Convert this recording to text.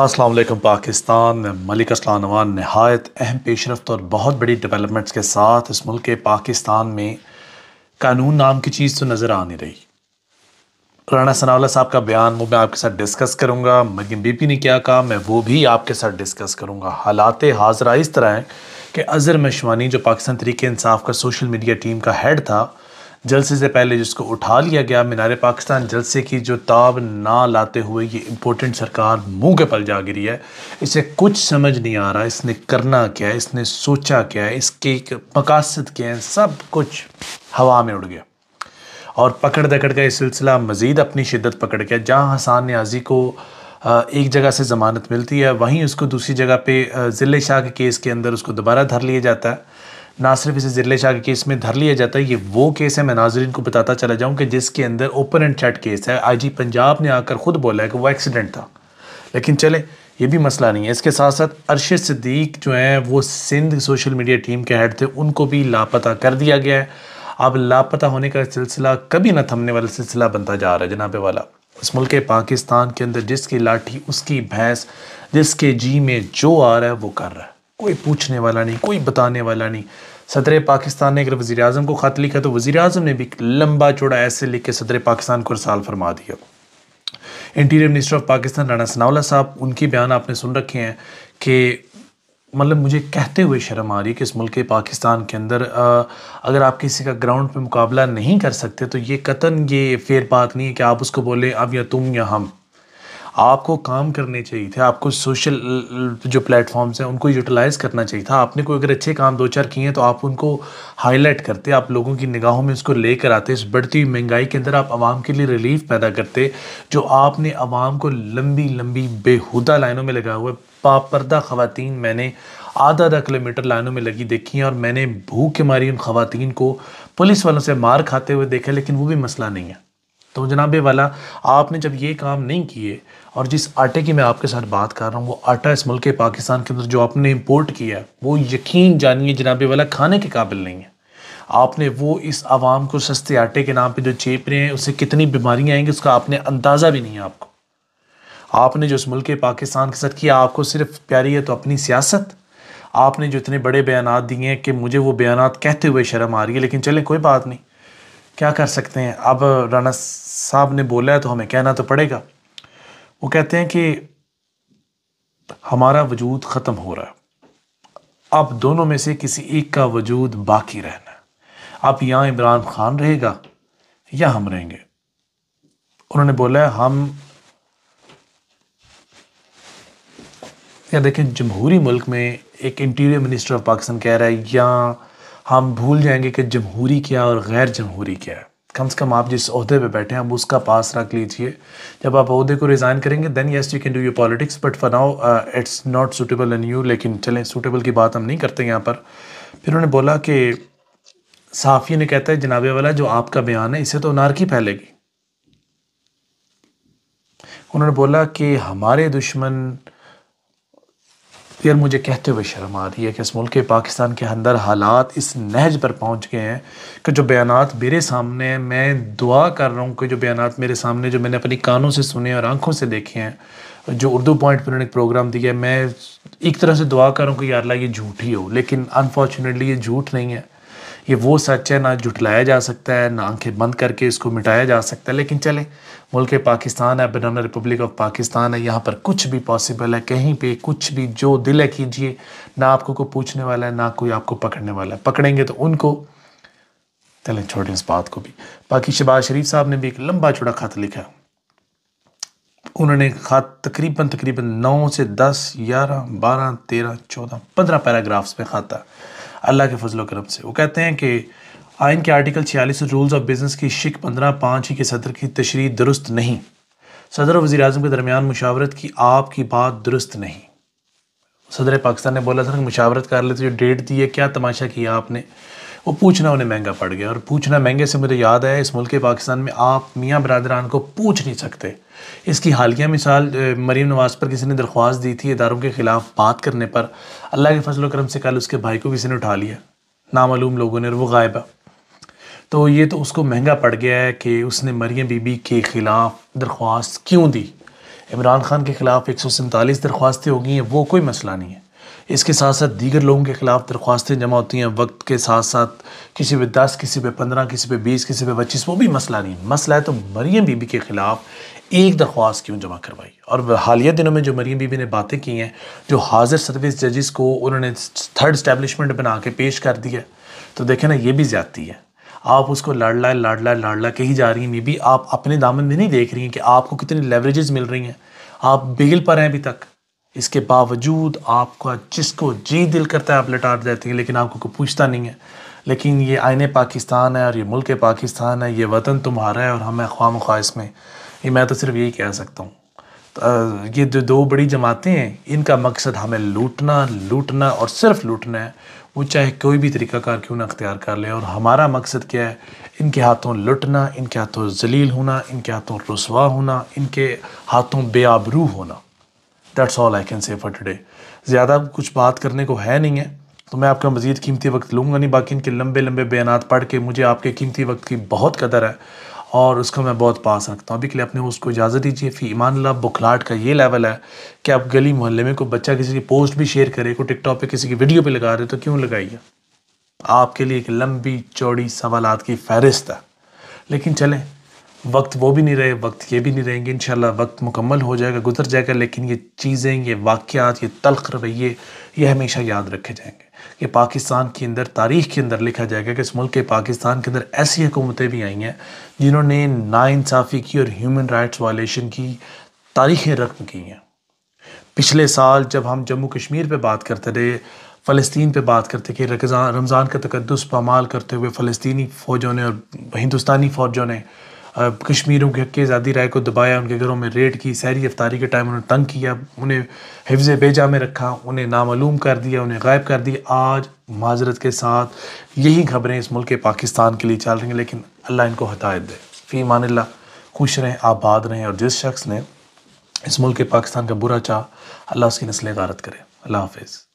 السلام علیکم پاکستان میں ملک اسلام نوان نہایت اہم پیش رفت اور بہت بڑی ڈیولپمنٹس کے ساتھ اس ملک پاکستان میں قانون نام کی چیز تو نظر آ نہیں رہی۔ رانا ثناء اللہ صاحب کا بیان وہ میں آپ کے ساتھ ڈسکس کروں گا، مریم بی بی نے کیا کہا میں وہ بھی آپ کے ساتھ ڈسکس کروں گا۔ حالات حاضرہ اس طرح ہیں کہ اظہر مشوانی جو پاکستان تحریک انصاف کا سوشل میڈیا ٹیم کا ہیڈ تھا، جلسے سے پہلے جس کو اٹھا لیا گیا، مینار پاکستان جلسے کی جو تاب نہ لاتے ہوئے یہ امپورٹنٹ سرکار منہ کے پل جا گری ہے۔ اسے کچھ سمجھ نہیں آ رہا اس نے کرنا کیا ہے، اس نے سوچا کیا ہے، اس کے مقاصد کیا ہیں، سب کچھ ہوا میں اڑ گیا اور پکڑ دکڑ کا یہ سلسلہ مزید اپنی شدت پکڑ گیا۔ جہاں حسان نیازی کو ایک جگہ سے ضمانت ملتی ہے، وہیں اس کو دوسری جگہ پہ ضلع شاہ کے کیس کے اندر اس کو دوبارہ دھر لیا جاتا ہے۔ نہ صرف اسے ضلع شاہ کے کیس میں دھر لیا جاتا ہے، یہ وہ کیس ہے، میں ناظرین کو بتاتا چلا جاؤں کہ جس کے اندر اوپن اینڈ چیٹ کیس ہے۔ آئی جی پنجاب نے آ کر خود بولا ہے کہ وہ ایکسیڈنٹ تھا، لیکن چلے یہ بھی مسئلہ نہیں ہے۔ اس کے ساتھ ساتھ ارشد صدیق جو ہیں وہ سندھ سوشل میڈیا ٹیم کے ہیڈ تھے، ان کو بھی لاپتہ کر دیا گیا ہے۔ اب لاپتہ ہونے کا سلسلہ کبھی نہ تھمنے والا سلسلہ بنتا جا رہا ہے جناب والا۔ اس ملک پاکستان کے اندر جس کی لاٹھی اس کی بھینس، جس کے جی میں جو آ رہا ہے وہ کر رہا ہے، کوئی پوچھنے والا نہیں، کوئی بتانے والا نہیں۔ صدر پاکستان نے اگر وزیر اعظم کو خط لکھا تو وزیر اعظم نے بھی لمبا چوڑا ایسے لکھ کے صدر پاکستان کو ارسال فرما دیا۔ Interior minister of Pakistan Rana Sanaullah sahab, ان کی بیان آپ نے سن رکھے ہیں کہ مطلب مجھے کہتے ہوئے شرم آ رہی کہ اس ملک پاکستان کے اندر اگر آپ کسی کا گراؤنڈ پہ مقابلہ نہیں کر سکتے تو یہ قطعاً یہ فیر بات نہیں ہے کہ آپ اس کو بولیں اب یا تم یا ہم۔ آپ کو کام کرنے چاہیے تھے، آپ کو سوشل جو پلیٹ فارمز ہیں ان کو یوٹیلائز کرنا چاہیے تھا۔ آپ نے کوئی اگر اچھے کام دو چار کیے ہیں تو آپ ان کو ہائی لائٹ کرتے، آپ لوگوں کی نگاہوں میں اس کو لے کر آتے۔ اس بڑھتی ہوئی مہنگائی کے اندر آپ عوام کے لیے ریلیف پیدا کرتے، جو آپ نے عوام کو لمبی لمبی بےہودہ لائنوں میں لگا ہوا ہے۔ پاپردہ خواتین میں نے آدھا کلومیٹر لائنوں میں لگی دیکھی ہیں، اور میں نے بھوک کے ماری ان خواتین کو پولیس والوں سے مار کھاتے ہوئے دیکھا، لیکن وہ بھی مسئلہ نہیں ہے۔ تو جناب والا، آپ نے جب یہ کام نہیں کیے، اور جس آٹے کی میں آپ کے ساتھ بات کر رہا ہوں وہ آٹا اس ملک پاکستان کے اندر جو آپ نے امپورٹ کیا ہے وہ یقین جانیے جناب والا کھانے کے قابل نہیں ہے۔ آپ نے وہ اس عوام کو سستے آٹے کے نام پہ جو چیپ رہے ہیں، اس سے کتنی بیماریاں آئیں گی اس کا آپ نے اندازہ بھی نہیں ہے۔ آپ نے جو اس ملک پاکستان کے ساتھ کیا، آپ کو صرف پیاری ہے تو اپنی سیاست۔ آپ نے جو اتنے بڑے بیانات دیے ہیں کہ مجھے وہ بیانات کہتے ہوئے شرم آ رہی ہے، لیکن چلیں کوئی بات نہیں، کیا کر سکتے ہیں۔ اب رانا صاحب نے بولا ہے تو ہمیں کہنا تو پڑے گا۔ وہ کہتے ہیں کہ ہمارا وجود ختم ہو رہا ہے، اب دونوں میں سے کسی ایک کا وجود باقی رہنا ہے۔ اب یہاں عمران خان رہے گا یا ہم رہیں گے۔ انہوں نے بولا ہے ہم یا دیکھیں جمہوری ملک میں ایک انٹیریئر منسٹر آف پاکستان کہہ رہا ہے یا ہم بھول جائیں گے کہ جمہوری کیا اور غیر جمہوری کیا ہے۔ کم سے کم آپ جس عہدے پہ بیٹھے ہیں اب اس کا پاس رکھ لیجئے۔ جب آپ عہدے کو ریزائن کریں گے then yes you can do your politics but for now it's not suitable in you۔ لیکن چلیں سوٹیبل کی بات ہم نہیں کرتے یہاں پر۔ پھر انہوں نے بولا کہ صحافی نے کہتا ہے جناب والا جو آپ کا بیان ہے اسے تو نارکی پھیلے گی۔ انہوں نے بولا کہ ہمارے دشمن، یار مجھے کہتے ہوئے شرم آ رہی ہے کہ اس ملک پاکستان کے اندر حالات اس نہج پر پہنچ گئے ہیں کہ جو بیانات میرے سامنے ہیں، میں دعا کر رہا ہوں کہ جو بیانات میرے سامنے جو میں نے اپنی کانوں سے سنے اور آنکھوں سے دیکھے ہیں، جو اردو پوائنٹ پر انہوں نے ایک پروگرام دیا ہے، میں ایک طرح سے دعا کر رہا ہوں کہ یا اللہ یہ جھوٹ ہی ہو، لیکن انفارچونیٹلی یہ جھوٹ نہیں ہے، یہ وہ سچ ہے، نہ جھٹلایا جا سکتا ہے، نہ آنکھیں بند کر کے اس کو مٹایا جا سکتا ہے۔ لیکن چلیں ملک پاکستان ہے، بنانا ریپبلک آف پاکستان ہے، یہاں پر کچھ بھی پاسبل ہے، کہیں پہ کچھ بھی جو دل ہے کیجئے، نہ آپ کو کوئی پوچھنے والا ہے، نہ کوئی آپ کو پکڑنے والا ہے۔ پکڑیں گے تو ان کو، چلیں چھوڑیں اس بات کو بھی۔ باقی شہباز شریف صاحب نے بھی ایک لمبا چوڑا خط لکھا، انہوں نے خط تقریباً 9 سے 10 11 12 13 14 15 پیراگرافز میں خط ہے اللہ کے فضل و کرم سے۔ وہ کہتے ہیں کہ آئین کے آرٹیکل 46 رولز آف بزنس کی شق 15(5) کے صدر کی تشریح درست نہیں۔ صدر و وزیر اعظم کے درمیان مشاورت کی آپ کی بات درست نہیں۔ صدر پاکستان نے بولا تھا کہ مشاورت کر لیتے، جو ڈیٹ دی ہے کیا تماشا کیا آپ نے۔ وہ پوچھنا انہیں مہنگا پڑ گیا، اور پوچھنا مہنگے سے مجھے یاد ہے اس ملک پاکستان میں آپ میاں برادران کو پوچھ نہیں سکتے۔ اس کی حالیہ مثال مریم نواز پر کسی نے درخواست دی تھی اداروں کے خلاف بات کرنے پر، اللہ کے فضل و کرم سے کل اس کے بھائی کو کسی نے اٹھا لیا نامعلوم لوگوں نے، اور وہ غائب ہے۔ تو یہ تو اس کو مہنگا پڑ گیا ہے کہ اس نے مریم بی بی کے خلاف درخواست کیوں دی۔ عمران خان کے خلاف 147 درخواستیں ہو گئی ہیں، وہ کوئی مسئلہ نہیں ہے۔ اس کے ساتھ ساتھ دیگر لوگوں کے خلاف درخواستیں جمع ہوتی ہیں وقت کے ساتھ ساتھ، کسی پہ 10، کسی پہ 15، کسی پہ 20، کسی پہ 25، وہ بھی مسئلہ نہیں ہے۔ مسئلہ ہے تو مریم بی بی کے خلاف ایک درخواست کیوں جمع کروائی؟ اور حالیہ دنوں میں جو مریم بی بی نے باتیں کی ہیں، جو حاضر سروس ججز کو انہوں نے تھرڈ اسٹیبلشمنٹ بنا کے پیش کر دیا، تو دیکھیں نا، یہ بھی زیادتی ہے۔ آپ اس کو لاڈلا کہی جا رہی ہیں، مے بی آپ اپنے دامن میں نہیں دیکھ رہی ہیں کہ آپ کو کتنی لیوریجز مل رہی ہیں، آپ بیل پر ہیں ابھی تک، اس کے باوجود آپ کا جس کو جی دل کرتا ہے آپ لٹا دیتی ہیں، لیکن آپ کو کوئی پوچھتا نہیں ہے۔ لیکن یہ آئین پاکستان ہے اور یہ ملک پاکستان ہے، یہ وطن تمہارا ہے اور ہمیں خواہ مخواہ اس میں، یہ میں تو صرف یہی کہہ سکتا ہوں۔ یہ جو دو بڑی جماعتیں ہیں، ان کا مقصد ہمیں لوٹنا اور صرف لوٹنا ہے، وہ چاہے کوئی بھی طریقہ کار کیوں نہ اختیار کر لیں۔ اور ہمارا مقصد کیا ہے؟ ان کے ہاتھوں لٹنا، ان کے ہاتھوں ذلیل ہونا، ان کے ہاتھوں رسوا ہونا، ان کے ہاتھوں بے آبرو ہونا۔ That's all I can say for today۔ زیادہ کچھ بات کرنے کو ہے نہیں ہے، تو میں آپ کا مزید قیمتی وقت لوں گا نہیں، باقی ان کے لمبے بیانات پڑھ کے مجھے آپ کے قیمتی وقت کی بہت قدر ہے اور اس کا میں بہت پاس رکھتا ہوں۔ ابھی کے لیے اپنے اس کو اجازت دیجیے۔ فی ایمان اللہ۔ بکھلاہٹ کا یہ لیول ہے کہ آپ گلی محلے میں کوئی بچہ کسی کی پوسٹ بھی شیئر کرے، کوئی ٹک ٹاک پہ کسی کی ویڈیو پہ لگا رہے، تو کیوں لگائیے؟ آپ کے لیے ایک لمبی چوڑی سوالات کی فہرست ہے، لیکن چلیں، وقت وہ بھی نہیں رہے، وقت یہ بھی نہیں رہیں گے، انشاءاللہ وقت مکمل ہو جائے گا، گزر جائے گا، لیکن یہ چیزیں، یہ واقعات، یہ تلخ رویے، یہ ہمیشہ یاد رکھے جائیں گے کہ پاکستان کے اندر، تاریخ کے اندر لکھا جائے گا کہ اس ملک کے پاکستان کے اندر ایسی حکومتیں بھی آئی ہیں جنہوں نے ناانصافی کی اور ہیومن رائٹس وائلیشن کی تاریخیں رقم کی ہیں۔ پچھلے سال جب ہم جموں کشمیر پہ بات کرتے رہے، فلسطین پہ بات کرتے کہ رمضان کا تقدس پامال کرتے ہوئے فلسطینی فوجوں نے اور ہندوستانی فوجوں نے کشمیریوں کے حق آزادی رائے کو دبایا، ان کے گھروں میں ریڈ کی، سحری افطاری کے ٹائم انہیں تنگ کیا، انہیں حفظ بیجا میں رکھا، انہیں نامعلوم کر دیا، انہیں غائب کر دیا۔ آج معذرت کے ساتھ یہی خبریں اس ملک پاکستان کے لیے چل رہی ہیں، لیکن اللہ ان کو ہدایت دے۔ فی ایمان اللہ۔ خوش رہیں، آباد رہیں، اور جس شخص نے اس ملک پاکستان کا برا چاہ، اللہ اس کی نسلیں غارت کرے۔ اللہ حافظ۔